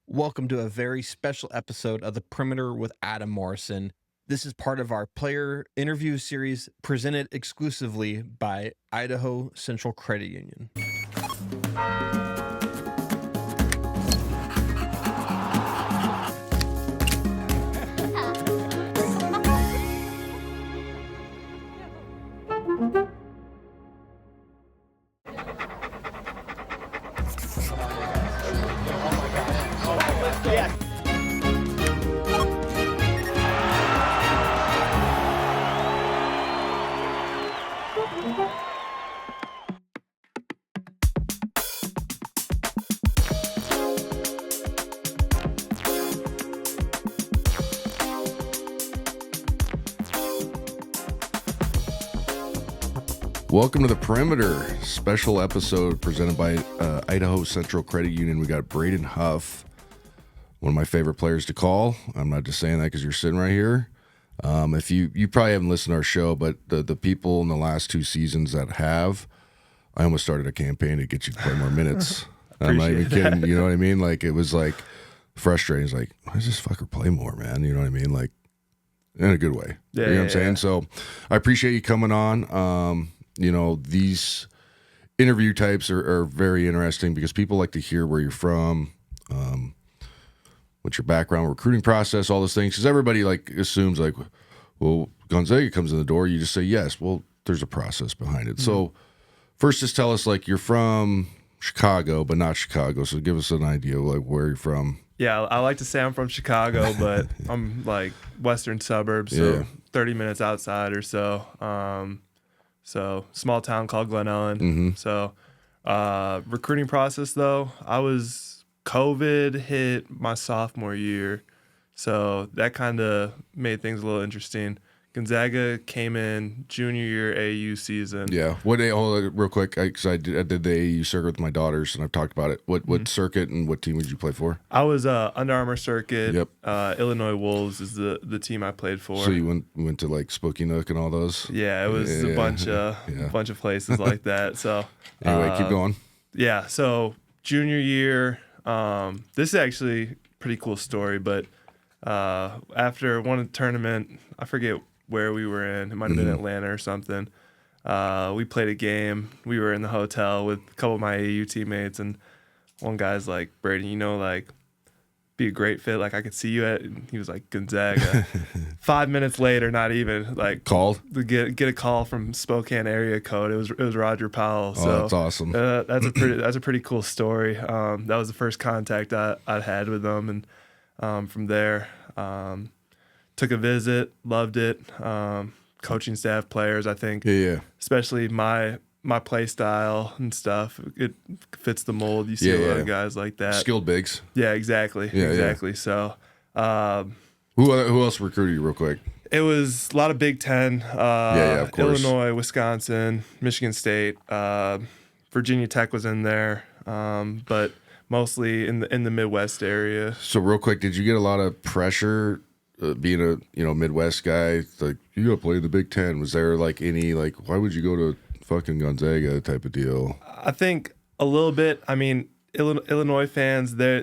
Welcome to a very special episode of The Perimeter with Adam Morrison. This is part of our player interview series presented exclusively by Idaho Central Credit Union. Welcome to the Perimeter, special episode presented by Idaho Central Credit Union. We got Braden Huff, one of my favorite players to call. I'm not just saying that because you're sitting right here. If you probably haven't listened to our show, but the people in the last two seasons that have, I almost started a campaign to get you to play more minutes. I'm not even kidding. You know what I mean? Like, it was like frustrating. It's like, why does this fucker play more, man? You know what I mean? Like, in a good way. Yeah, you know what I'm saying? So I appreciate you coming on. These interview types are very interesting because people like to hear where you're from, what's your background, recruiting process, all those things. Because everybody like assumes like, well, Gonzaga comes in the door, you just say yes. Well, there's a process behind it. Mm-hmm. So first, just tell us like you're from Chicago, but not Chicago. So give us an idea of like where you're from. Yeah, I like to say I'm from Chicago, but I'm like western suburbs, so 30 minutes outside or so. So small town called Glen Ellen. Mm-hmm. So recruiting process though, COVID hit my sophomore year, so that kind of made things a little interesting. Gonzaga came in junior year AAU season. Yeah. What day? Hold on, real quick, because I did the AAU circuit with my daughters, and I've talked about it. What circuit and what team would you play for? I was Under Armour circuit. Yep. Illinois Wolves is the team I played for. So you went to like Spooky Nook and all those? Yeah, it was a bunch of places like that. So anyway, keep going. Yeah. So junior year, this is actually a pretty cool story, but after one tournament, I forget where we were in. It might have been Atlanta or something. We played a game. We were in the hotel with a couple of my AAU teammates, and one guy's like, Braden, like, be a great fit. Like, I could see you at, and he was like, Gonzaga. 5 minutes later, not even, like, called to get a call from Spokane area code. It was Roger Powell. So that's awesome. That's a pretty cool story. That was the first contact I'd had with them, and from there, took a visit, loved it. Coaching staff, players, I think, especially my play style and stuff, it fits the mold. You see a lot of guys like that. Skilled bigs. Yeah, exactly. Exactly. Yeah. So, who else recruited you real quick? It was a lot of Big Ten. Of course. Illinois, Wisconsin, Michigan State, Virginia Tech was in there, but mostly in the Midwest area. So real quick, did you get a lot of pressure being a Midwest guy? Like, you got to play in the Big Ten. Was there like any like, why would you go to fucking Gonzaga type of deal? I think a little bit. I mean, Illinois fans, they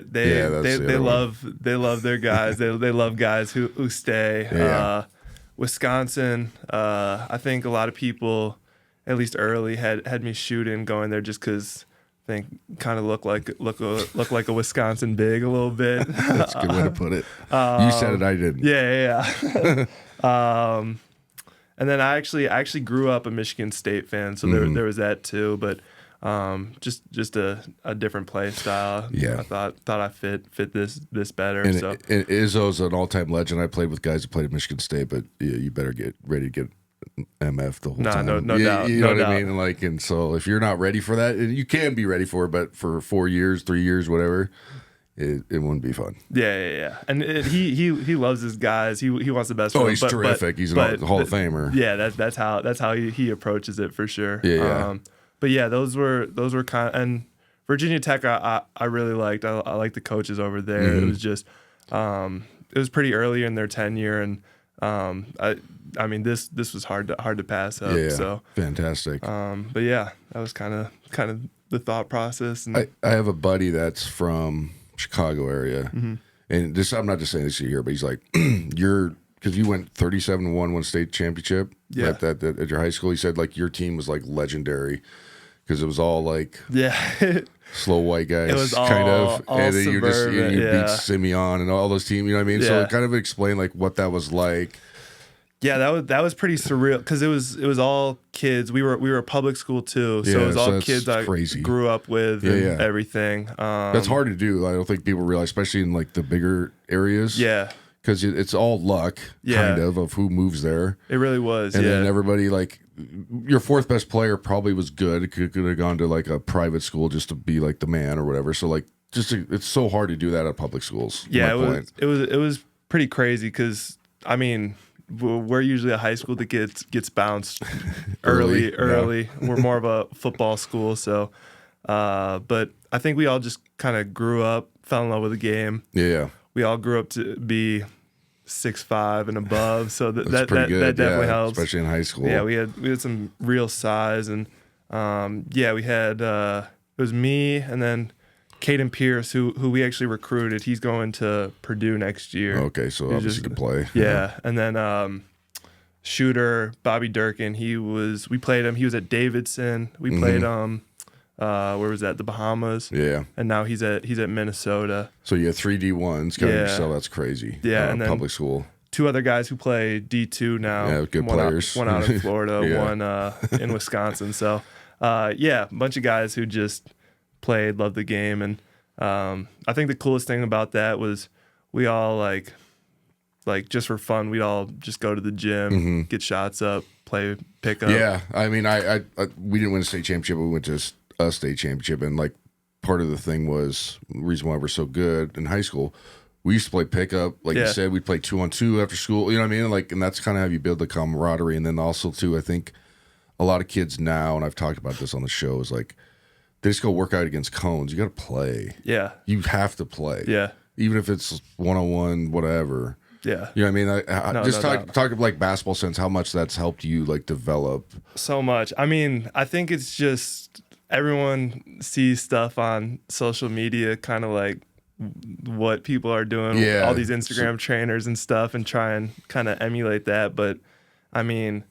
love their guys. they love guys who stay. Yeah. Wisconsin, I think a lot of people, at least early, had me shooting going there just because I think kind of look like a Wisconsin big a little bit. That's a good way to put it. You said it, I didn't. Yeah. And then I actually grew up a Michigan State fan, so there was that too. But just a different play style. Yeah, I thought I fit this better. And, so and Izzo's an all-time legend. I played with guys that played at Michigan State, but you better get ready to get MF the whole time. No doubt. You know what I mean? Like, and so if you're not ready for that, and you can be ready for it, but for 4 years, 3 years, whatever, it wouldn't be fun. Yeah. And he loves his guys. He wants the best. Oh, for he's them, terrific. He's a Hall of Famer. Yeah, that's how he approaches it for sure. Yeah. But yeah, those were kind of, and Virginia Tech I really liked. I liked the coaches over there. It was just it was pretty early in their tenure, and I mean this was hard to pass up. Yeah, so fantastic. But yeah, that was kind of the thought process. And I have a buddy that's from Chicago area. Mm-hmm. And this, I'm not just saying this here, but he's like, because you went 37-1, won state championship at your high school. He said like your team was like legendary because it was all like slow white guys, It was all, kind of, all and then you suburban, beat Simeon and all those teams. You know what I mean? So it kind of explained like what that was like. Yeah, that was pretty surreal because it was all kids. We were a public school too, so it was all kids I grew up with and everything. That's hard to do. I don't think people realize, especially in like the bigger areas. Yeah, because it's all luck, kind of who moves there. It really was. And then everybody, like your fourth best player probably was good. Could have gone to like a private school just to be like the man or whatever. So like it's so hard to do that at public schools. Yeah, it was pretty crazy because I mean, we're usually a high school that gets bounced early. We're more of a football school, so but I think we all just kind of grew up, fell in love with the game. Yeah. We all grew up to be 6'5" and above, so that definitely helps, especially in high school. Yeah, we had some real size, and we had it was me and then Caden Pierce, who we actually recruited. He's going to Purdue next year. Okay, so obviously could play. Yeah, and then shooter Bobby Durkin. We played him. He was at Davidson. We played where was that? The Bahamas. Yeah, and now he's at Minnesota. So you have 3 D1s. So that's crazy. Yeah, and then public school. 2 other guys who play D2 now. Yeah, good players. One out in Florida, one in Wisconsin. So a bunch of guys who just played, loved the game, and I think the coolest thing about that was we all like just for fun, we'd all just go to the gym, get shots up, play pickup. Yeah, I mean, I we didn't win a state championship, but we went to a state championship, and like part of the thing was the reason why we're so good in high school. We used to play pickup, like you said, we'd play 2-on-2 after school. You know what I mean? Like, and that's kind of how you build the camaraderie. And then also too, I think a lot of kids now, and I've talked about this on the show, is like, they just go work out against cones. You got to play. Yeah. You have to play. Yeah. Even if it's 1-on-1, whatever. Yeah. You know what I mean? Talk of like basketball sense, how much that's helped you like develop. So much. I mean, I think it's just everyone sees stuff on social media, kind of like what people are doing. Yeah. All these Instagram trainers and stuff, and try and kind of emulate that. But I mean,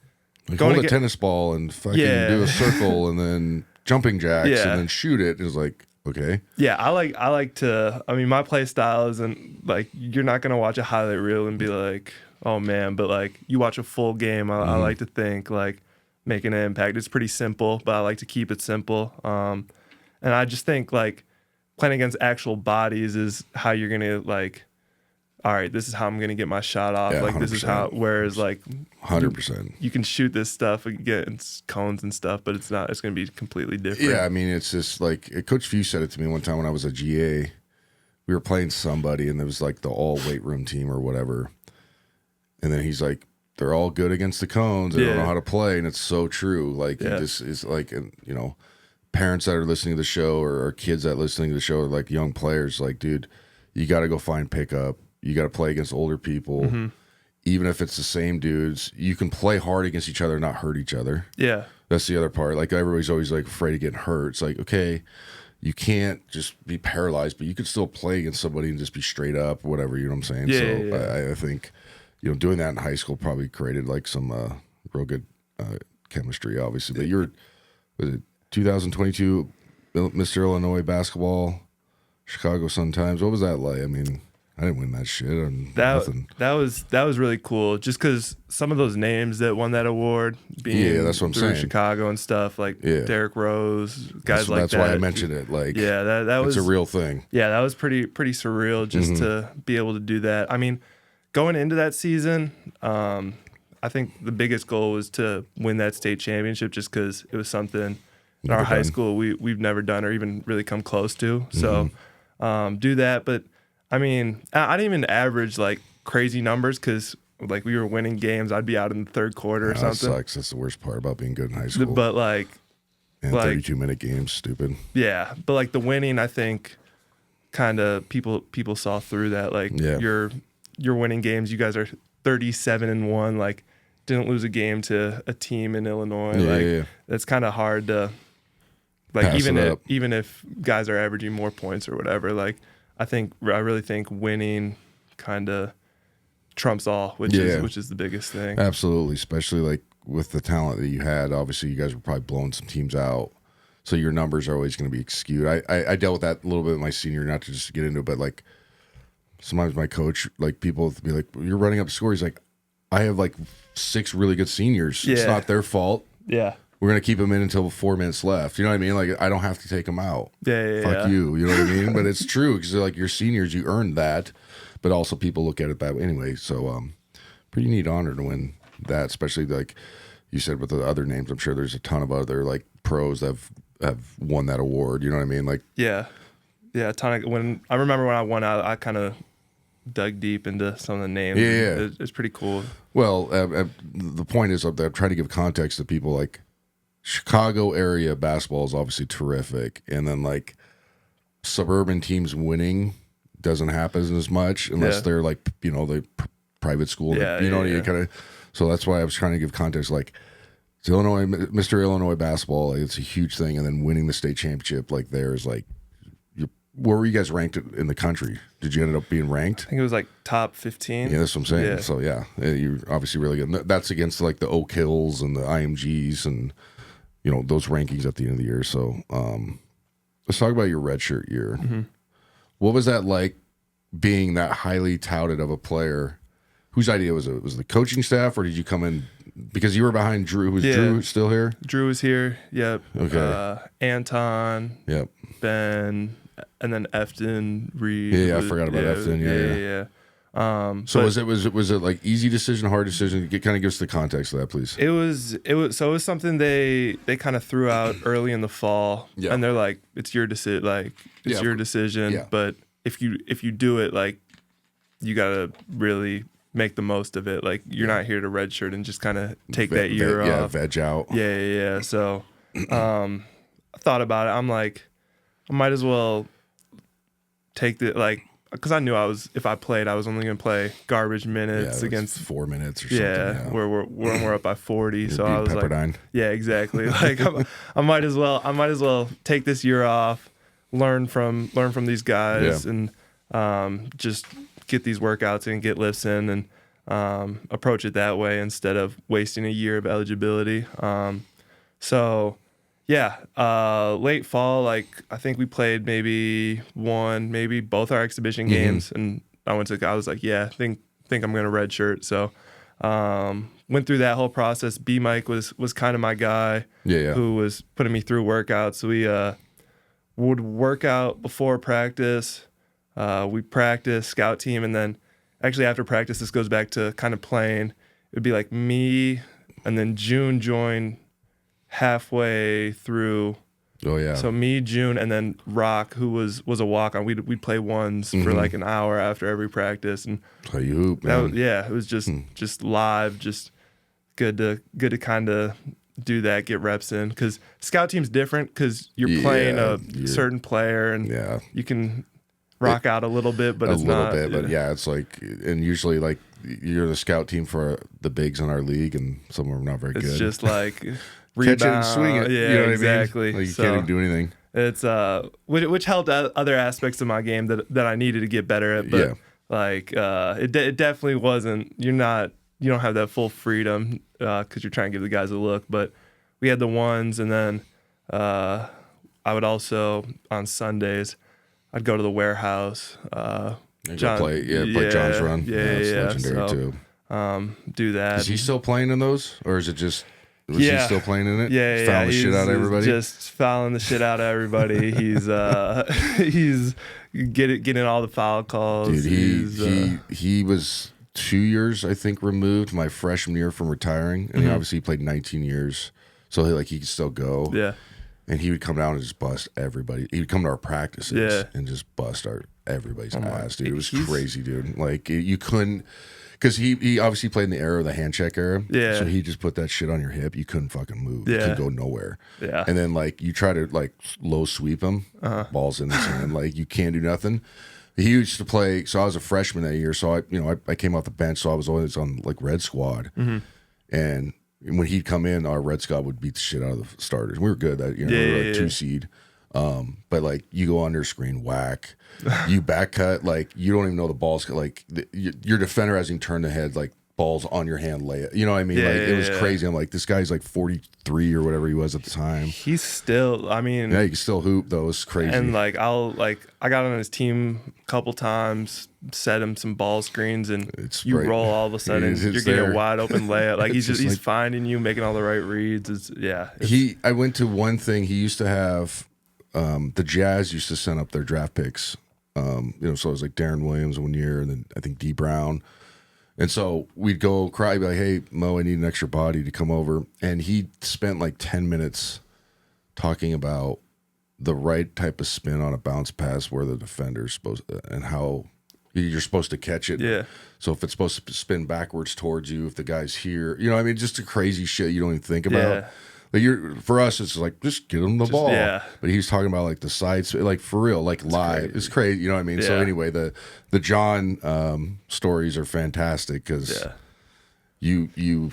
like hold a tennis ball and fucking do a circle and then jumping jacks and then shoot it. Is like, okay. Yeah, I like to. I mean, my play style isn't like you're not gonna watch a highlight reel and be like, oh man, but like you watch a full game. I like to think like making an impact. It's pretty simple, but I like to keep it simple. And I just think like playing against actual bodies is how you're gonna like. All right, this is how I'm gonna get my shot off. Yeah, like 100%. This is how. Whereas like 100%, you can shoot this stuff against cones and stuff, but it's not. It's gonna be completely different. Yeah, I mean, it's just like Coach Few said it to me one time when I was a GA. We were playing somebody, and it was like the all weight room team or whatever. And then he's like, "They're all good against the cones. They don't know how to play," and it's so true. Like this is like, and you know, parents that are listening to the show or kids that are listening to the show, are like young players, like, dude, you got to go find pickup. You got to play against older people, even if it's the same dudes. You can play hard against each other, and not hurt each other. Yeah, that's the other part. Like everybody's always like afraid of getting hurt. It's like, okay, you can't just be paralyzed, but you could still play against somebody and just be straight up, or whatever. You know what I'm saying? Yeah, I think, you know, doing that in high school probably created like some real good chemistry, obviously. But was it 2022 Mr. Illinois basketball, Chicago Sun-Times? What was that like? I mean, I didn't win that shit. That was really cool. Just because some of those names that won that award, being that's what I'm saying, Chicago and stuff, like Derrick Rose, guys that's why I mentioned it. Like, that was a real thing. Yeah, that was pretty surreal just to be able to do that. I mean, going into that season, I think the biggest goal was to win that state championship, just because it was something in our high school we've never done or even really come close to. So do that, but. I mean, I didn't even average like crazy numbers because like we were winning games. I'd be out in the third quarter or something. That sucks. That's the worst part about being good in high school. But like, 32-minute games, stupid. Yeah, but like the winning, I think, kind of people saw through that. Like you're winning games. You guys are 37-1. Like didn't lose a game to a team in Illinois. That's kind of hard to like. Pass even if guys are averaging more points or whatever, like. I really think winning kind of trumps all, which is the biggest thing. Absolutely, especially like with the talent that you had. Obviously, you guys were probably blowing some teams out, so your numbers are always going to be skewed. I dealt with that a little bit in my senior, not to just get into it, but like sometimes my coach, like people would be like, "You're running up score." He's like, "I have like 6 really good seniors. It's not their fault. Yeah, we're going to keep them in until 4 minutes left." You know what I mean? Like I don't have to take them out. Fuck you. You know what I mean? But it's true because like your seniors, you earned that. But also people look at it that way anyway. So pretty neat honor to win that, especially like you said with the other names. I'm sure there's a ton of other like pros that have won that award. You know what I mean? Like a ton of, when I remember when I won out, I kind of dug deep into some of the names. It's pretty cool. Well, the point is that I'm trying to give context to people. Like Chicago area basketball is obviously terrific, and then like suburban teams winning doesn't happen as much unless they're like, you know, the private school, you know, you kind of. So that's why I was trying to give context. Like, it's Illinois, Mr. Illinois basketball, like, it's a huge thing, and then winning the state championship, like, there's like, where were you guys ranked in the country? Did you end up being ranked? I think it was like top 15. Yeah, that's what I'm saying. Yeah. So you're obviously really good. That's against like the Oak Hills and the IMGs and you know those rankings at the end of the year. So let's talk about your redshirt year. Mm-hmm. What was that like being that highly touted of a player? Whose idea was it? Was it the coaching staff, or did you come in because you were behind Drew? Was Drew still here? Drew was here. Yep. Okay. Anton. Yep. Ben, and then Efton, Reed. Yeah, I forgot about Efton. Yeah. So was it like easy decision, hard decision? Kind of give us the context of that, please. It was something they kind of threw out early in the fall, and they're like, it's your decision, like it's your decision. Yeah. But if you do it, like you gotta really make the most of it. Like you're not here to redshirt and just kind of take that year off. Yeah, veg out. Yeah. So I thought about it. I'm like, I might as well take the, like, because I knew if I played, I was only going to play garbage minutes against 4 minutes or something. Yeah, where we're up by 40. So I was Pepperdine. Like, yeah, exactly. Like I might as well take this year off, learn from these guys, and just get these workouts and get lifts in, and approach it that way instead of wasting a year of eligibility. So. Yeah, late fall, like I think we played maybe both our exhibition games, and I was like, yeah, I think I'm gonna redshirt. So went through that whole process. B Mike was kind of my guy, who was putting me through workouts. So we would work out before practice. We practice, scout team, and then actually after practice, this goes back to kind of playing. It would be like me, and then June joined halfway through. Oh yeah. So me, June, and then Rock, who was a walk on. We'd play ones for like an hour after every practice, and play you hoop, man. It was just live, just good to kind of do that, get reps in, because scout team's different because you're playing a certain player, and you can rock out a little bit, but it's not. But it's like, and usually like you're the scout team for the bigs in our league, and some of them are not very good. It's just like. Catch it and swing it. Yeah, you know what exactly. I mean? Like you can't even do anything. It's which helped other aspects of my game that I needed to get better at. But like it definitely wasn't. You don't have that full freedom because you're trying to give the guys a look. But we had the ones, and then I would also on Sundays I'd go to the warehouse. Play John's run. That's legendary too. Do that. Is he still playing in those, or is it just? Was he still playing in it? Yeah, fouling the shit out of everybody. Just fouling the shit out of everybody. He's getting all the foul calls. Dude, he was 2 years, I think, removed my freshman year from retiring, and he obviously played 19 years, so he could still go. Yeah, and he would come down and just bust everybody. He would come to our practices and just bust everybody's ass, dude. It was crazy, dude. Like you couldn't. Because he obviously played in the era of the hand check era. Yeah. So he just put that shit on your hip. You couldn't fucking move. Yeah. You couldn't go nowhere. Yeah. And then, like, you try to, like, low sweep him. Balls in his hand. Like, you can't do nothing. He used to play. So I was a freshman that year. So, I came off the bench. So I was always on, like, red squad. And when he'd come in, our red squad would beat the shit out of the starters. We were good that year. We were like 2 seed. But like you go under screen, whack, you back cut, like you don't even know the ball's like your defender hasn't even turned the head, like balls on your hand, lay it. You know what I mean? Like it was crazy. I'm like, this guy's like 43 or whatever he was at the time. He's still, I mean, yeah, he can still hoop though. It's crazy. And like I got on his team a couple times, set him some ball screens, and roll all of a sudden you're getting a wide open layup. Like he's finding you, making all the right reads. I went to one thing. He used to have the Jazz used to send up their draft picks. So it was like Darren Williams one year, and then I think D Brown. And so we'd go cry, be like, hey, Mo, I need an extra body to come over. And he spent like 10 minutes talking about the right type of spin on a bounce pass where the defender's supposed to, and how you're supposed to catch it. Yeah. So if it's supposed to spin backwards towards you, if the guy's here, just the crazy shit you don't even think about. Yeah. Like for us, it's like, just get him the ball. Yeah. But he's talking about like the sides, like for real, like it's live. Crazy. It's crazy. You know what I mean? Yeah. So anyway, the John stories are fantastic because you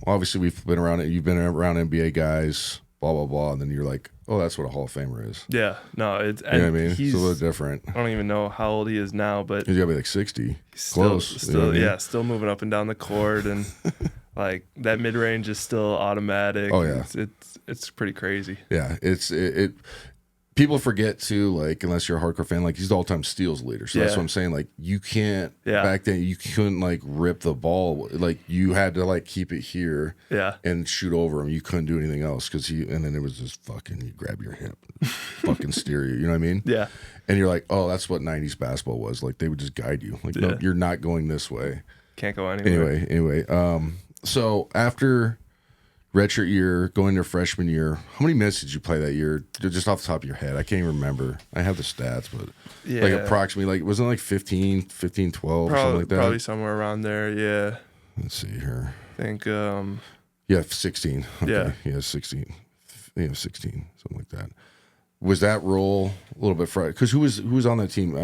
obviously we've been around it. You've been around NBA guys, blah, blah, blah. And then you're like, oh, that's what a Hall of Famer is. Yeah. No, it's, you know what I mean? It's a little different. I don't even know how old he is now, but he's got to be like 60. Close. Still moving up and down the court. And like that mid range is still automatic. Oh yeah, it's pretty crazy. Yeah, it. People forget too, like unless you're a hardcore fan, like he's the all-time steals leader. So that's what I'm saying. Like you can't back then you couldn't like rip the ball. Like you had to like keep it here. Yeah. And shoot over him. You couldn't do anything else because and then it was just fucking. You grab your hip, fucking steer you. You know what I mean? Yeah. And you're like, oh, that's what '90s basketball was. Like they would just guide you. Like no, you're not going this way. Can't go anywhere. Anyway. So after redshirt year, going to freshman year, how many minutes did you play that year? Just off the top of your head. I can't even remember. I have the stats, but like approximately, like wasn't it like 15, 12, something like that? Probably somewhere around there, yeah. Let's see here. I think 16. Okay. Yeah, 16. Yeah, 16, something like that. Was that role a little bit fried? Because who was on that team?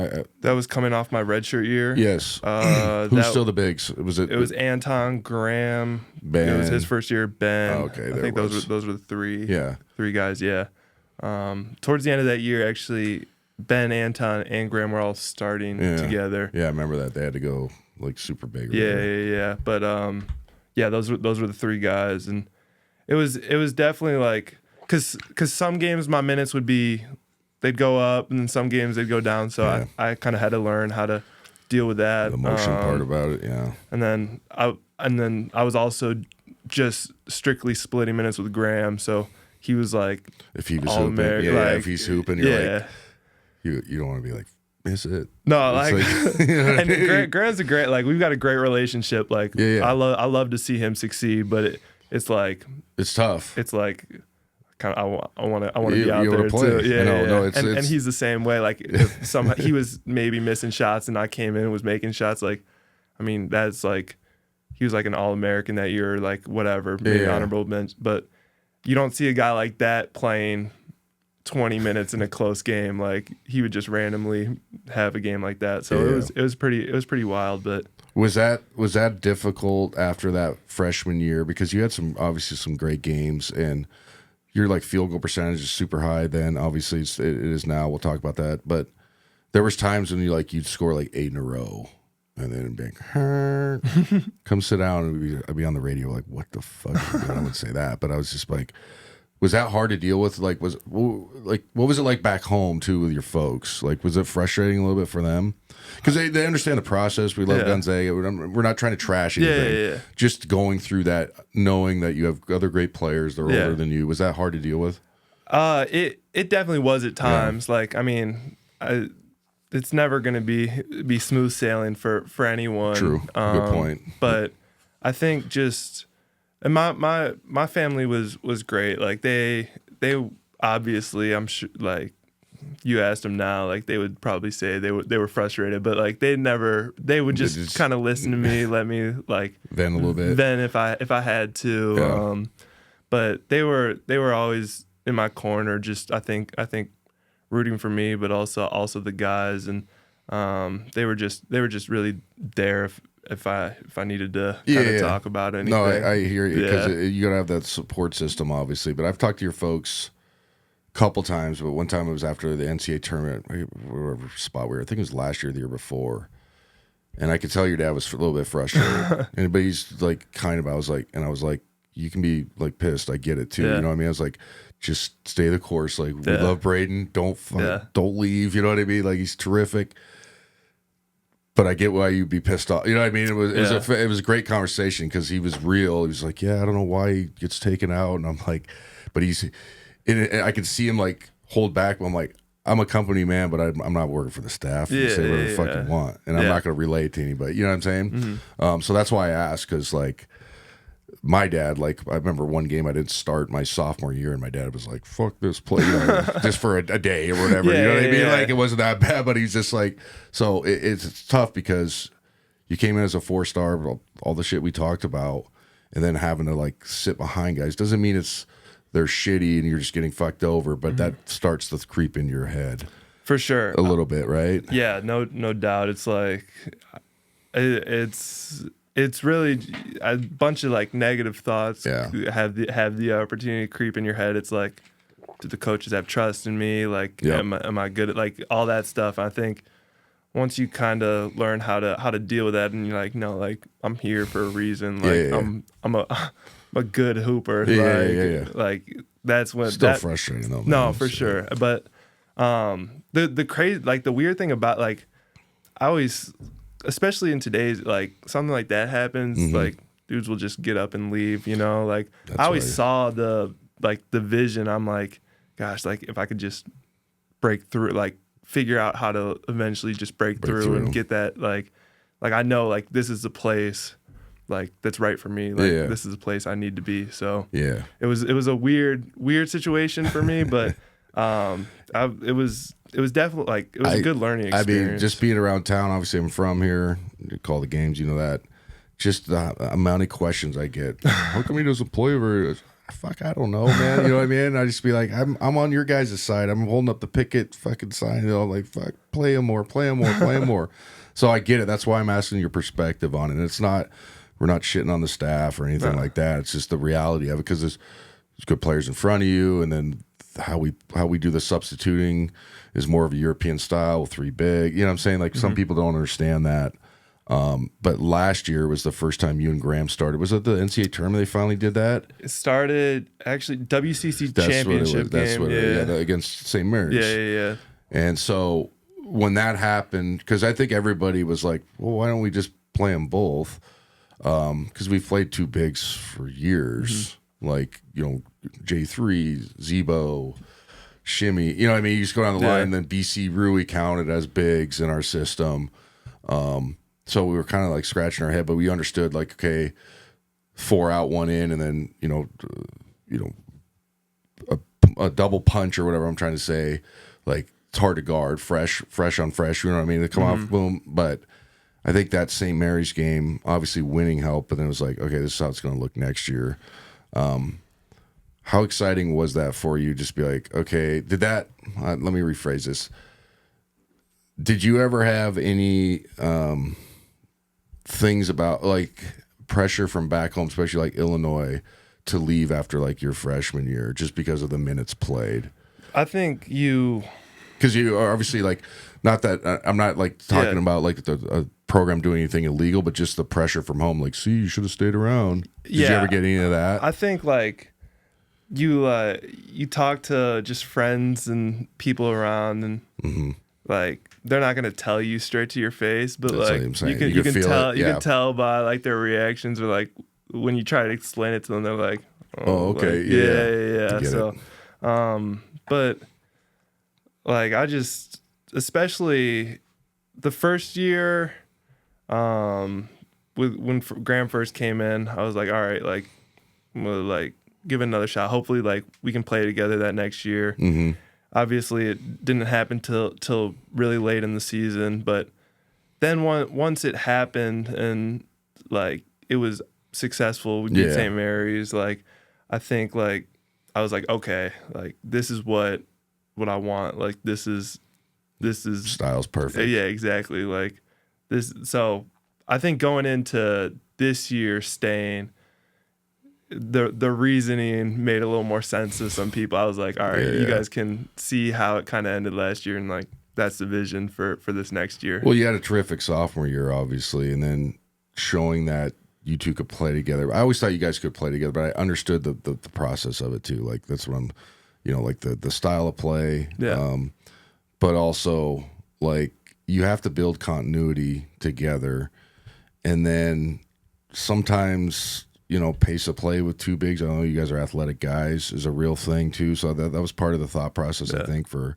That was coming off my redshirt year. Yes. Who's still the bigs? It was Anton, Graham. Ben. It was his first year. Ben. Oh, okay, I think those were the three. Yeah. Three guys. Yeah. Towards the end of that year, actually, Ben, Anton, and Graham were all starting together. Yeah, I remember that they had to go like super big. Yeah. But those were the three guys, and it was definitely like. Because some games my minutes they'd go up, and then some games they'd go down. So I kind of had to learn how to deal with that. The emotion part about it, yeah. And then I was also just strictly splitting minutes with Graham. So he was like, if he was hooping, if he's hooping, you're like, you don't want to be like, miss it. No, like and Graham's we've got a great relationship. Like, I love to see him succeed, but it's like it's tough. It's like. Kind of, I want to be out there too. Yeah, no, and he's the same way. Like if he was maybe missing shots, and I came in and was making shots. Like, I mean, that's like he was like an All-American that year, like whatever, maybe honorable mention. But you don't see a guy like that playing 20 minutes in a close game. Like he would just randomly have a game like that. So it was pretty wild. But was that difficult after that freshman year because you had obviously some great games and. Your like field goal percentage is super high. Then obviously it is now. We'll talk about that. But there was times when you'd score like 8 in a row, and then it'd be come sit down, and I'd be on the radio like, what the fuck? I wouldn't say that, but I was just like, was that hard to deal with? Like, what was it like back home too with your folks? Like, was it frustrating a little bit for them? Because they understand the process. We love Gonzaga. We're not trying to trash anything. Yeah. Just going through that, knowing that you have other great players that are older than you. Was that hard to deal with? It definitely was at times. Like, I mean, it's never going to be smooth sailing for anyone. True. Good point. But I think just and my family was great. Like they obviously, I'm sure, like you asked them now, like they would probably say they were frustrated, but like they would just kind of listen to me, let me like vent a little bit. Then if I had to, but they were always in my corner, just I think rooting for me, but also the guys, and they were just really there if I needed to kind of talk about anything. No, I hear you because you gotta have that support system, obviously. But I've talked to your folks a couple times, but one time it was after the NCAA tournament, whatever spot we were. I think it was last year, the year before. And I could tell your dad was a little bit frustrated. But he's like, kind of, I was like, you can be like pissed. I get it too. Yeah. You know what I mean? I was like, just stay the course. Like, we love Braden. Don't leave. You know what I mean? Like, he's terrific. But I get why you'd be pissed off. You know what I mean? It was a great conversation because he was real. He was like, yeah, I don't know why he gets taken out. And I'm like, but and I could see him like hold back. But I'm like, I'm a company man, but I'm not working for the staff. You say whatever the fuck you want. And I'm not going to relate to anybody. You know what I'm saying? Mm-hmm. So that's why I asked, because like my dad, like I remember one game I didn't start my sophomore year, and my dad was like, fuck this play, just for a day or whatever. You know what I mean? Like, it wasn't that bad, but he's just like, so it's tough because you came in as a 4-star, all the shit we talked about, and then having to like sit behind guys doesn't mean they're shitty and you're just getting fucked over, but that starts to creep in your head for sure a little bit, right? Yeah, no doubt. It's like it's really a bunch of like negative thoughts have the opportunity to creep in your head. It's like, do the coaches have trust in me? Like, am I good at, like, all that stuff? I think once you kind of learn how to deal with that, and you're like, no, like, I'm here for a reason. Like, I'm a good hooper. Like, that's when still frustrating though, man. No, for sure. But the crazy, like, the weird thing about, like, I always, especially in today's, like, something like that happens, like, dudes will just get up and leave, you know? Like, I always saw the vision. I'm like, gosh, like, if I could just break through, like, figure out how to eventually just break through and get that, like I know, like, this is the place, like, that's right for me. Like, this is the place I need to be. So it was a weird situation for me, but it was definitely, like, it was a good learning experience. I mean, just being around town, obviously I'm from here, you call the games, you know that. Just the amount of questions I get. How come he doesn't play over? Fuck, I don't know, man. You know what I mean? I just be like, I'm on your guys' side. I'm holding up the picket fucking sign. You know, like, fuck, play him more. So I get it. That's why I'm asking your perspective on it. And it's not, we're not shitting on the staff or anything like that. It's just the reality of it, because there's good players in front of you, and then how we do the substituting is more of a European style, 3 big. You know what I'm saying? Like, some people don't understand that. But last year was the first time you and Graham started. Was it the NCAA tournament they finally did that? It started, actually, WCC championship game. Against St. Mary's. Yeah. And so when that happened, because I think everybody was like, well, why don't we just play them both? Because we've played 2 bigs for years. Like, you know, J3, Zebo, Shimmy. You know what I mean? You just go down the line, and then BC Rui counted as bigs in our system. So we were kind of like scratching our head, but we understood, like, okay, 4 out, 1 in, and then, you know, a double punch or whatever I'm trying to say. Like, it's hard to guard, fresh on fresh. You know what I mean? They come off, boom. But I think that St. Mary's game, obviously winning helped, but then it was like, okay, this is how it's going to look next year. How exciting was that for you? Just be like, okay, did that? Let me rephrase this. Did you ever have any things about, like, pressure from back home, especially like Illinois, to leave after, like, your freshman year just because of the minutes played? I think because you are obviously, like, not that I'm not like talking about like the program doing anything illegal, but just the pressure from home. Like, see, you should have stayed around. Did you ever get any of that? I think, like, you talk to just friends and people around, and like, they're not gonna tell you straight to your face, but that's like, you can tell you can tell by, like, their reactions, or like when you try to explain it to them, they're like, oh okay, like, yeah. So but like, I just, especially the first year, when Graham first came in, I was like, all right, like, we'll, like, give it another shot. Hopefully, like, we can play together that next year. Obviously, it didn't happen till really late in the season, but then once it happened and, like, it was successful, we beat St. Mary's, like, I think, like, I was like, okay, like, this is what I want. Like, this is style's perfect. Yeah, exactly. Like, this. So I think going into this year, staying, the reasoning made a little more sense to some people. I was like, all right, you guys can see how it kind of ended last year, and like that's the vision for this next year. Well, you had a terrific sophomore year, obviously, and then showing that you two could play together. I always thought you guys could play together, but I understood the process of it too. Like that's what I'm, like the style of play. Yeah. But also like you have to build continuity together, and then sometimes pace of play with two bigs. I know you guys are athletic guys is a real thing too. So that was part of the thought process, I think, for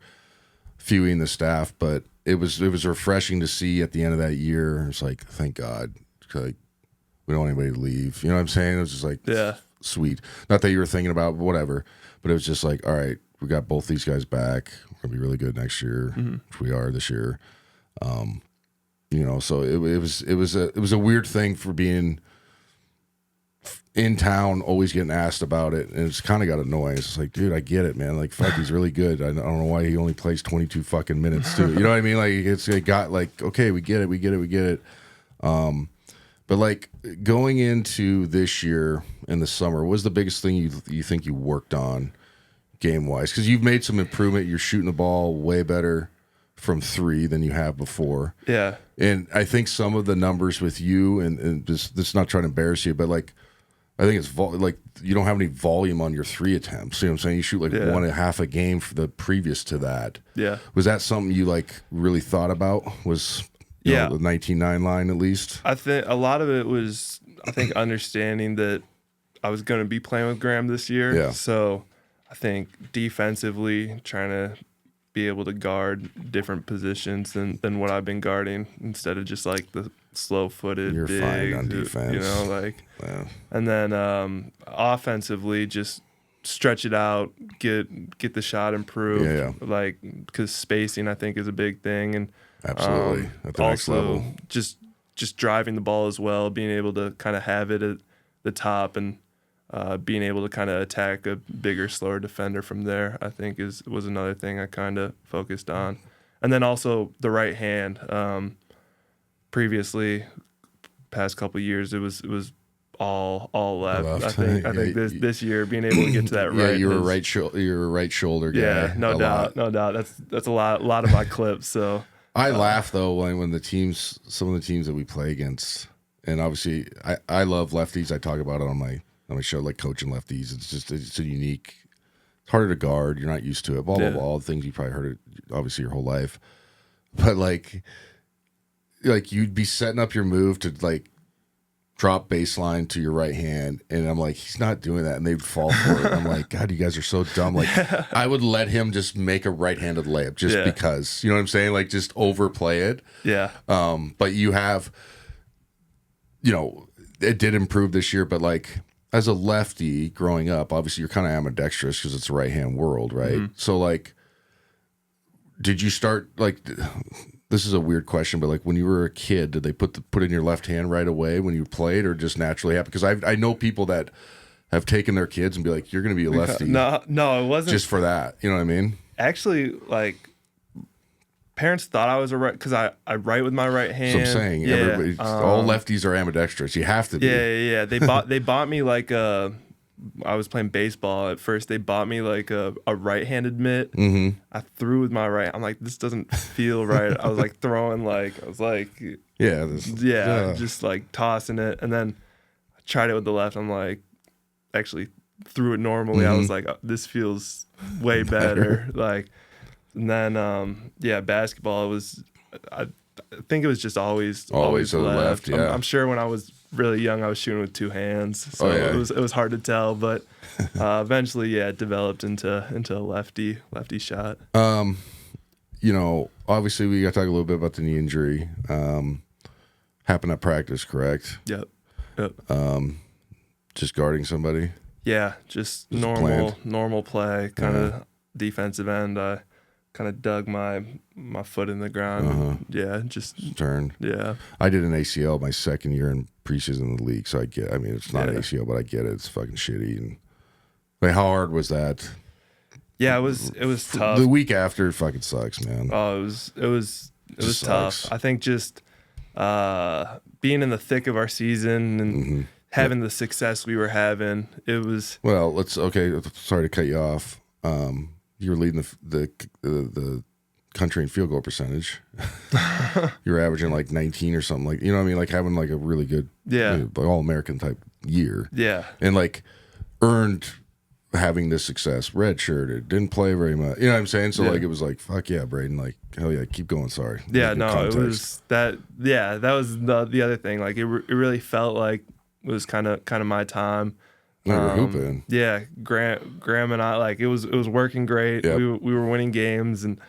fewing the staff. But it was refreshing to see at the end of that year. It's like, thank God, like we don't want anybody to leave. You know what I'm saying? It was just like, sweet. Not that you were thinking about whatever, but it was just like, all right, we got both these guys back. We're gonna be really good next year, which we are this year. So it was a weird thing for being in town, always getting asked about it, and it's kind of got annoying. It's like, dude, I get it, man. Like, fuck, he's really good. I don't know why he only plays 22 fucking minutes too. You know what I mean? Like, it got like, okay, we get it. But like going into this year in the summer, what was the biggest thing you think you worked on game wise? Because you've made some improvement. You're shooting the ball way better from 3 than you have before. Yeah. And I think some of the numbers with you, and this not trying to embarrass you, but like, I think it's like you don't have any volume on your 3 attempts. You know what I'm saying? You shoot like 1.5 a game for the previous to that. Yeah. Was that something you like really thought about? Was the 19-9 line at least? I think a lot of it was, understanding that I was going to be playing with Graham this year. Yeah. So I think defensively, trying to be able to guard different positions than what I've been guarding, instead of just like the slow-footed You're big, fine on defense. Yeah. And then offensively, just stretch it out, get the shot improved. Yeah. Like, because spacing I think is a big thing, and Absolutely. At the next also level. just driving the ball as well, being able to kind of have it at the top, and being able to kind of attack a bigger, slower defender from there, I think was another thing I kind of focused on. And then also the right hand. Previously, past couple of years, it was all left. I think this year, being able to get to that right. Yeah, you're a right shoulder guy. Yeah, no doubt. That's a lot of my clips. So I laugh though when some of the teams that we play against, and obviously I love lefties. I talk about it on my show, like coaching lefties. It's a unique. It's harder to guard. You're not used to it. Blah blah blah. All the things you probably heard it obviously your whole life, but like you'd be setting up your move to like drop baseline to your right hand, and I'm like, he's not doing that, and they'd fall for it. I'm like, God, you guys are so dumb. Like, I would let him just make a right-handed layup just because, you know what I'm saying? Like, just overplay it. Yeah. But you have, it did improve this year, but like as a lefty growing up, obviously you're kind of ambidextrous because it's a right-hand world, right? Mm-hmm. So like, did you start like? This is a weird question, but like when you were a kid, did they put in your left hand right away when you played, or just naturally happened? Because I know people that have taken their kids and be like, "You're going to be a lefty." No, it wasn't just for that. You know what I mean? Actually, like parents thought I was a right, because I write with my right hand. So I'm saying, everybody, all lefties are ambidextrous. You have to be. Yeah. They bought me like I was playing baseball at first. They bought me like a right-handed mitt. Mm-hmm. I threw with my right. I'm like, this doesn't feel right. I was like throwing just like tossing it, and then I tried it with the left. I'm like, actually threw it normally. I was like, this feels way better. Like, and then basketball was. I think it was just always left. Yeah. I'm sure when I was really young, I was shooting with 2 hands, so it was hard to tell. But eventually, it developed into a lefty shot. Obviously, we got to talk a little bit about the knee injury. Happened at practice, correct? Yep. Just guarding somebody. Yeah, just normal play, kind of defensive end. I kind of dug my foot in the ground. Just turned. Yeah. I did an ACL my second year in preseason in the league, so it's not an ACL, but I get it. It's fucking shitty. And like, how hard was that? Yeah, it was tough. The week after, it fucking sucks, man. Oh, it was tough. I think just being in the thick of our season and having the success we were having. It was Well, sorry to cut you off. You were leading the country in field goal percentage. You were averaging like 19 or something, like, you know what I mean, like having like a really good, all American type year. Yeah. And like earned having this success. Redshirted, didn't play very much. You know what I'm saying? So like it was like, fuck yeah, Braden. Like, hell yeah, keep going. Sorry. Yeah, no, context. It was that. Yeah, that was the other thing. Like it really felt like it was kind of my time. We were hooping. Yeah, Graham and I, like it was working great. Yep. We were winning games, and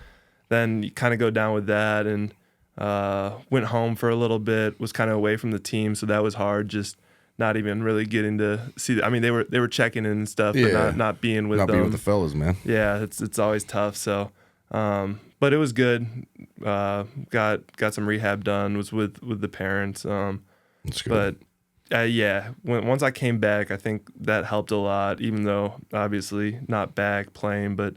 then you kind of go down with that, and went home for a little bit. Was kind of away from the team, so that was hard. Just not even really getting to see. I mean, they were checking in and stuff, but not being with them. Not being with the fellas, man. Yeah, it's always tough. So, but it was good. Got some rehab done. Was with the parents. That's good. But once I came back, I think that helped a lot. Even though obviously not back playing, but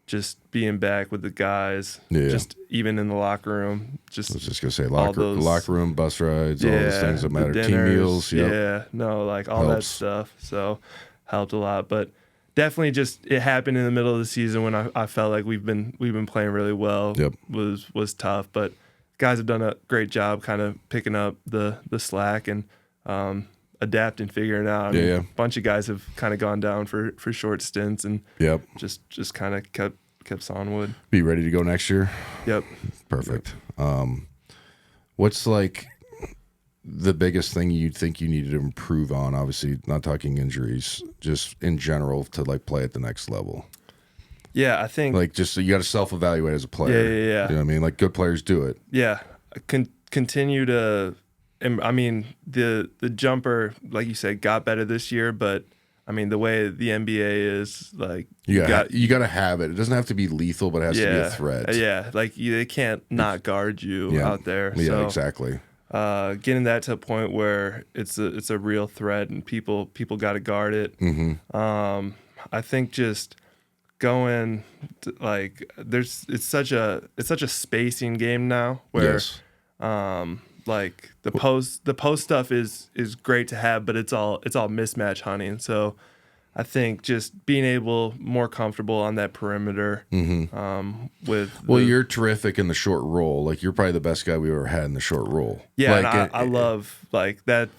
just being back with the guys. Yeah. Just even in the locker room. I was just gonna say locker room, bus rides, all those things that matter. Team meals. Yep. Yeah, no, like all that stuff. So helped a lot, but. Definitely, just it happened in the middle of the season when I felt like we've been playing really well. Yep. Was tough, but guys have done a great job kind of picking up the slack and adapting, figuring out. A bunch of guys have kind of gone down for short stints and just kind of kept onward. Be ready to go next year. Yep. Perfect. What's like the biggest thing you think you needed to improve on? Obviously, not talking injuries, just in general to like play at the next level. Yeah, I think like just you got to self-evaluate as a player. Yeah. You know what I mean? Like good players do it. Yeah, continue to. I mean, the jumper, like you said, got better this year, but I mean the way the NBA is, like you got to have it. It doesn't have to be lethal, but it has to be a threat. Yeah, like they can't not guard you out there. Yeah, so, exactly. Getting that to a point where it's a real threat and people got to guard it. Mm-hmm. I think just going to, like it's such a spacing game now where like the post stuff is great to have, but it's all mismatch hunting. So I think just being more comfortable on that perimeter. You're terrific in the short roll. Like you're probably the best guy we ever had in the short roll. Yeah, like, and I love like that.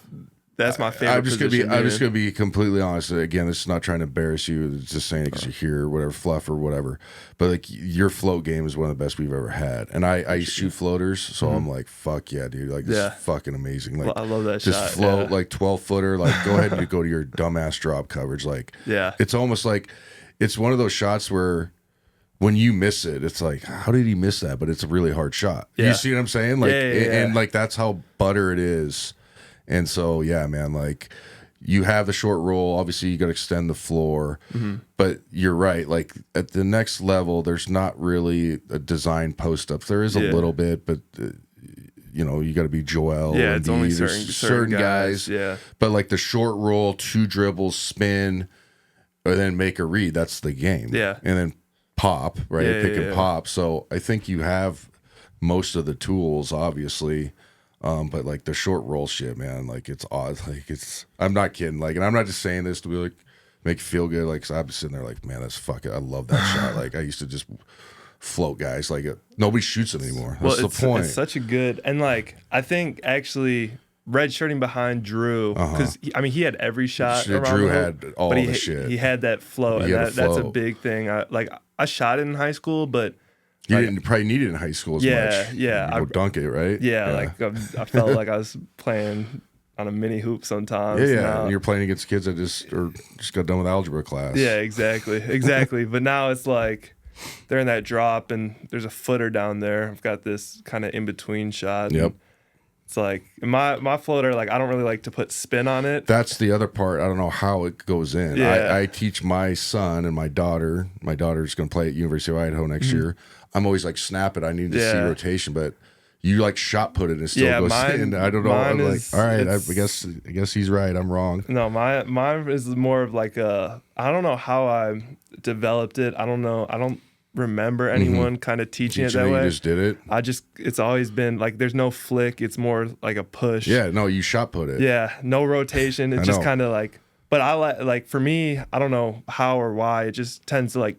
That's my favorite. I'm just gonna be completely honest. Again, this is not trying to embarrass you. It's just saying it because you're here, whatever, fluff or whatever. But like your float game is one of the best we've ever had. And I shoot floaters, so I'm like, fuck yeah, dude. Like this is fucking amazing. Like I love that just shot. Float like 12-footer. Like go ahead and go to your dumbass drop coverage. Like it's almost like it's one of those shots where when you miss it, it's like, how did he miss that? But it's a really hard shot. You see what I'm saying? Like and like that's how butter it is. And so, yeah, man, like you have the short roll. Obviously, you got to extend the floor. But you're right. Like at the next level, there's not really a design post up. There is a little bit, but you got to be Joel. Yeah, it's only certain guys. Yeah. But like the short roll, 2 dribbles, spin, or then make a read. That's the game. Yeah. And then pop, right? Pick and pop. So I think you have most of the tools, obviously. But like the short roll shit, man, like it's odd. Like I'm not kidding. Like, and I'm not just saying this to be like, make you feel good. Like, 'cause I'm sitting there like, man, that's fucking, I love that shot. Like I used to just float guys. Like nobody shoots it anymore. That's the point. It's such a good, and like, I think actually redshirting behind Drew, because he had every shot around Drew the hoop, had all but the shit. He had that flow, and that's a big thing. I shot it in high school, but you didn't probably need it in high school as much. Yeah, I dunk it, right? Yeah, like I felt like I was playing on a mini hoop sometimes. Yeah. And you're playing against kids that just got done with algebra class. Yeah, exactly. But now it's like they're in that drop and there's a footer down there. I've got this kind of in between shot. Yep. It's like my floater, like I don't really like to put spin on it. That's the other part. I don't know how it goes in. Yeah. I teach my son and my daughter. My daughter's going to play at University of Idaho next year. I'm always like, snap it. I need to see rotation, but you like shot put it and it still goes in. I don't know. I'm like, all right, I guess he's right. I'm wrong. No, mine is more of like I don't know how I developed it. I don't know. I don't remember anyone kind of teaching it that way. You just did it. It's always been like there's no flick. It's more like a push. Yeah, no, you shot put it. Yeah, no rotation. It's just kind of like. But I like for me, I don't know how or why. It just tends to like,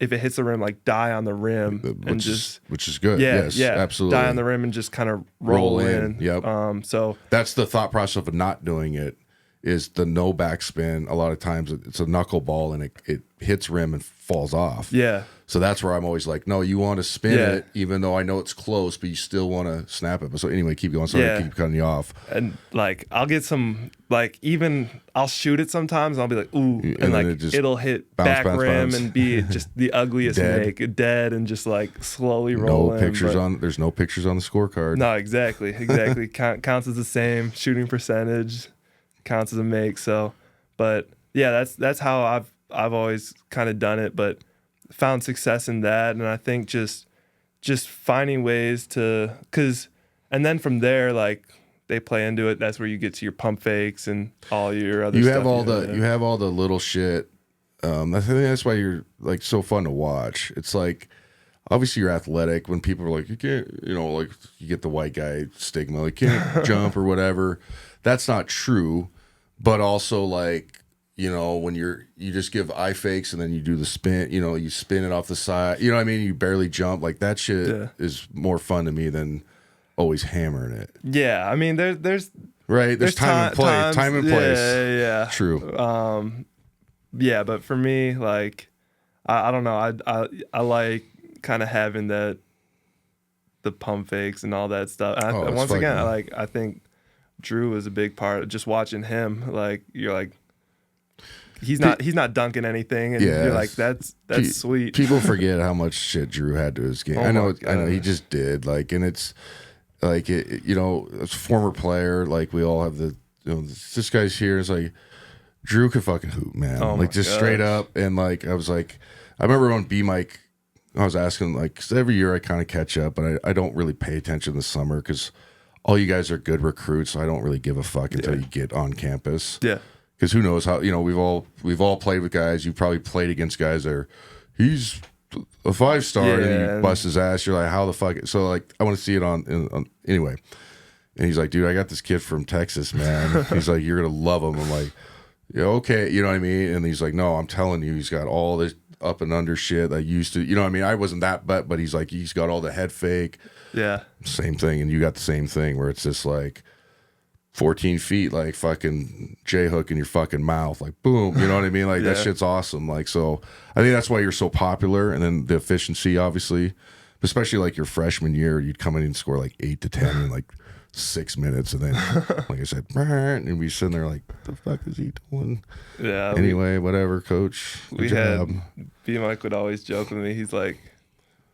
if it hits the rim, like die on the rim which is good. Yeah, yes, yeah, absolutely. Die on the rim and just kind of roll in. Yep. So that's the thought process of not doing it. Is the no backspin. A lot of times it's a knuckleball and it hits rim and falls off. Yeah. So that's where I'm always like, no, you want to spin it, even though I know it's close, but you still want to snap it. But so anyway, keep going. Sorry, I keep cutting you off. And like I'll get some I'll shoot it sometimes and I'll be like, ooh, and like it'll hit back rim and be just the ugliest make, dead and just like slowly roll. There's no pictures on the scorecard. No, exactly. Counts as the same. Shooting percentage counts as a make. So, but yeah, that's how I've always kind of done it, but found success in that. And I think just finding ways to, and then from there, like they play into it. That's where you get to your pump fakes and all your other stuff. You have all the little shit. I think that's why you're like so fun to watch. It's like, obviously you're athletic. When people are like, you can't, like you get the white guy stigma, like can't jump or whatever. That's not true. But also like, when you just give eye fakes and then you do the spin, you spin it off the side, you know what I mean? You barely jump. Like that shit is more fun to me than always hammering it. Yeah. I mean, there's time and place. Time and place. Yeah. True. Yeah. But for me, like, I don't know. I like kind of having the pump fakes and all that stuff. And once again, I think Drew is a big part of just watching him. Like you're like, he's not dunking anything, and you're like, that's sweet. People forget how much shit Drew had to his game. I know he just did. Like, and it's like as a former player, like we all have this guy's here. It's like Drew could fucking hoop, man. Straight up. And like I was like, I remember on B Mike, I was asking like, 'cause every year I kind of catch up, but I don't really pay attention this summer because all you guys are good recruits. So I don't really give a fuck until you get on campus. Yeah. Because who knows how, we've all played with guys. You've probably played against guys that he's a 5-star and he busts his ass. You're like, how the fuck? So like, I want to see it on anyway. And he's like, dude, I got this kid from Texas, man. He's like, you're going to love him. I'm like, yeah, okay. You know what I mean? And he's like, no, I'm telling you, he's got all this up and under shit that used to, what I mean? I wasn't that, but he's like, he's got all the head fake. Yeah. Same thing. And you got the same thing where it's just like, 14 feet, like fucking J-hook in your fucking mouth, like boom, you know what I mean? Like that shit's awesome. Like, so I think that's why you're so popular. And then the efficiency, obviously, especially like your freshman year, you'd come in and score like 8 to 10 in like 6 minutes. And then, like I said, and we'd be sitting there like, what the fuck is he doing? Yeah. Anyway, whatever, coach. B Mike would always joke with me. He's like,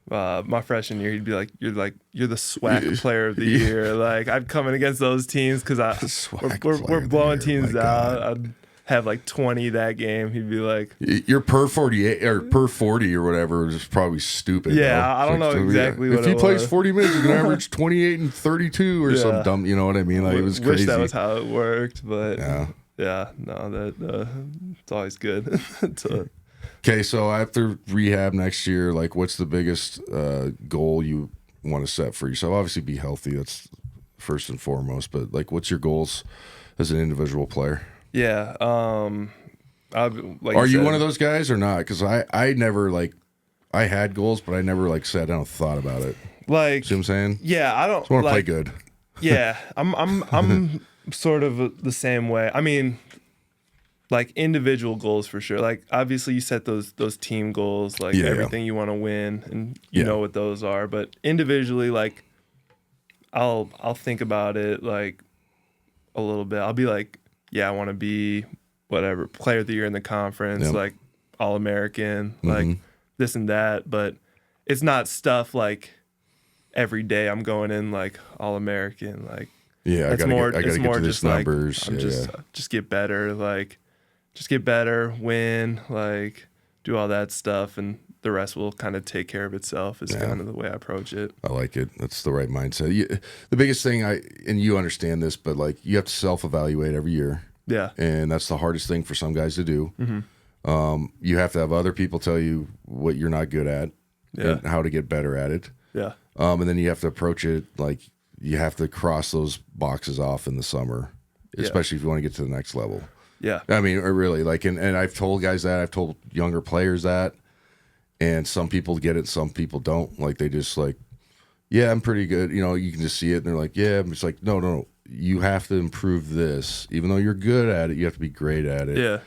my freshman year, he'd be like, you're the SWAC player of the year. Like I'd come in against those teams because we're blowing teams out. I'd have like 20 that game. He'd be like, your per 48 or per 40 or whatever is probably stupid. Yeah, though. I don't know exactly what if he plays 40 minutes, he's gonna average 28 and 32 or some dumb. You know what I mean? Like it was crazy. Wish that was how it worked, but no, that it's always good. Okay, so after rehab next year, like what's the biggest goal you want to set for yourself? Obviously be healthy, that's first and foremost, but like what's your goals as an individual player? Yeah. Are you one of those guys or not? Because I never I had goals, but I never sat down and thought about it. Like, see what I'm saying? Yeah, I don't want to play good. Yeah, I'm sort of the same way. I mean, like individual goals for sure. Like obviously you set those team goals, like everything you want to win, and you know what those are. But individually, like I'll think about it like a little bit. I'll be like, yeah, I want to be whatever player of the year in the conference, like All-American, like this and that. But it's not stuff like every day I'm going in like All-American, like I gotta get to just numbers. Just get better, like just get better, win, like do all that stuff, and the rest will kind of take care of itself. Is kind of the way I approach it. I like it. That's the right mindset. The biggest thing and you understand this, but like you have to self-evaluate every year. Yeah, and that's the hardest thing for some guys to do. You have to have other people tell you what you're not good at, and how to get better at it. Yeah. And then you have to approach it like you have to cross those boxes off in the summer, especially if you want to get to the next level. Yeah. I mean, really, like, and I've told guys that, I've told younger players that, and some people get it, some people don't. Like, they just like, yeah, I'm pretty good. You know, you can just see it, and they're like, yeah. It's like, no, you have to improve this. Even though you're good at it, you have to be great at it. Yeah.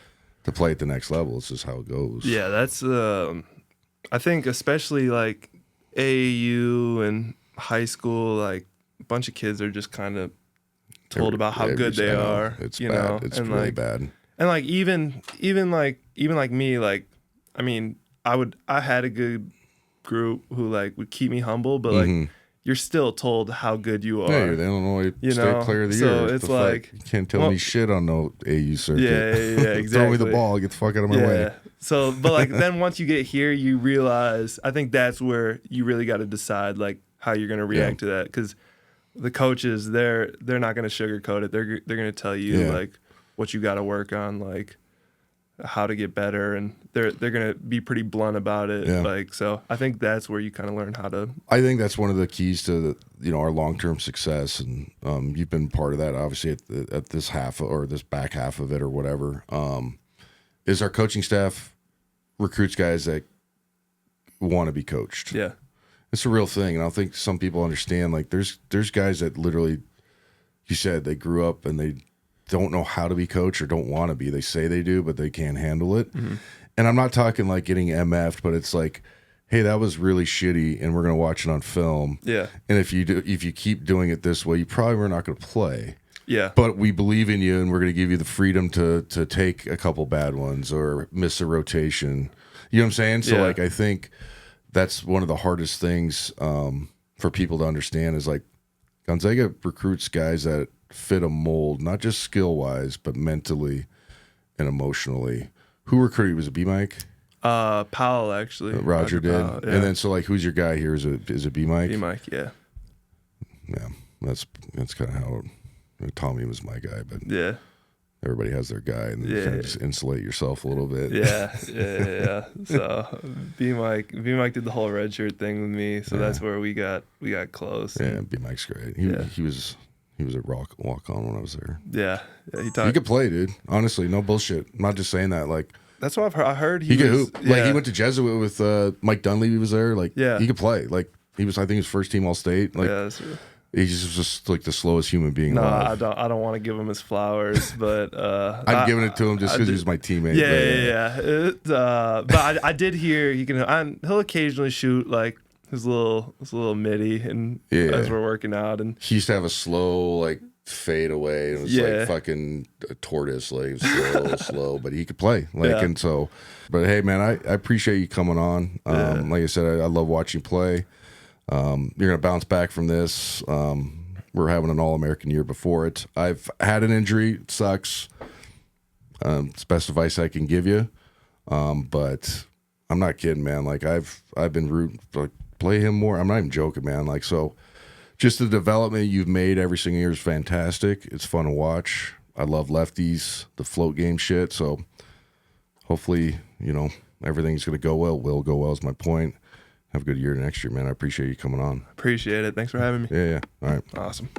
To play at the next level. It's just how it goes. Yeah, that's I think especially like AAU and high school, like a bunch of kids are just kind of told about how good they are. It's you bad. know? It's and really like, bad. And like even like me, like I mean, I had a good group who like would keep me humble, but like you're still told how good you are. Yeah, you're the Illinois State Player of the so Year. It's like you can't tell me shit on no AU circuit. Yeah, exactly. Throw me the ball, get the fuck out of my way. So, but like then once you get here, you realize I think that's where you really got to decide like how you're gonna react to that, because the coaches they're not gonna sugarcoat it. They're gonna tell you like what you got to work on, like how to get better, and they're gonna be pretty blunt about it. Like, so I think that's where you kind of learn how to. I think that's one of the keys to our long-term success, and you've been part of that obviously at this half or this back half of it or whatever. Is our coaching staff recruits guys that want to be coached. Yeah, it's a real thing, and I don't think some people understand. Like, there's guys that literally, you said they grew up and they don't know how to be coached or don't want to be. They say they do, but they can't handle it. And I'm not talking like getting MF'd, but it's like, hey, that was really shitty, and we're gonna watch it on film. Yeah. And if you keep doing it this way, you probably were not gonna play. Yeah. But we believe in you, and we're going to give you the freedom to take a couple bad ones or miss a rotation. You know what I'm saying? So, like, I think that's one of the hardest things for people to understand is, like, Gonzaga recruits guys that fit a mold, not just skill-wise, but mentally and emotionally. Who recruited? Was it B-Mike? Powell, actually. Roger did? Powell, yeah. And then, so, like, who's your guy here? Is it B-Mike? B-Mike, yeah. Yeah, that's kind of how Tommy was my guy, but yeah, everybody has their guy, and you kind of just insulate yourself a little bit. Yeah. So B-Mike did the whole Redshirt thing with me, so that's where we got close. Yeah, B-Mike's great. He was a walk on when I was there. Yeah, he could play, dude. Honestly, no bullshit. I'm not just saying that. Like, that's what I've heard. I heard he could hoop. Like, he went to Jesuit with Mike Dunleavy was there. Like, he could play. Like, he was, I think, his first team All State. Like, he's just like the slowest human being alive. I don't want to give him his flowers, but I'm giving it to him just because he was my teteammate. But I did hear he'll occasionally shoot like his little midi, and as we're working out, and he used to have a slow like fade away. It was like fucking a tortoise, like slow, but he could play. Like, and so, but hey, man, I appreciate you coming on. Like I said, I love watching you play. You're gonna bounce back from this. We're having an All-American year before it. I've had an injury. It sucks. It's the best advice I can give you. But I'm not kidding, man. Like, I've been rooting, like, play him more. I'm not even joking, man. Like, so just the development you've made every single year is fantastic. It's fun to watch. I love lefties, the float game shit. So hopefully, everything's gonna go well. Will go well is my point. Have a good year next year, man. I appreciate you coming on. Appreciate it. Thanks for having me. Yeah. All right. Awesome.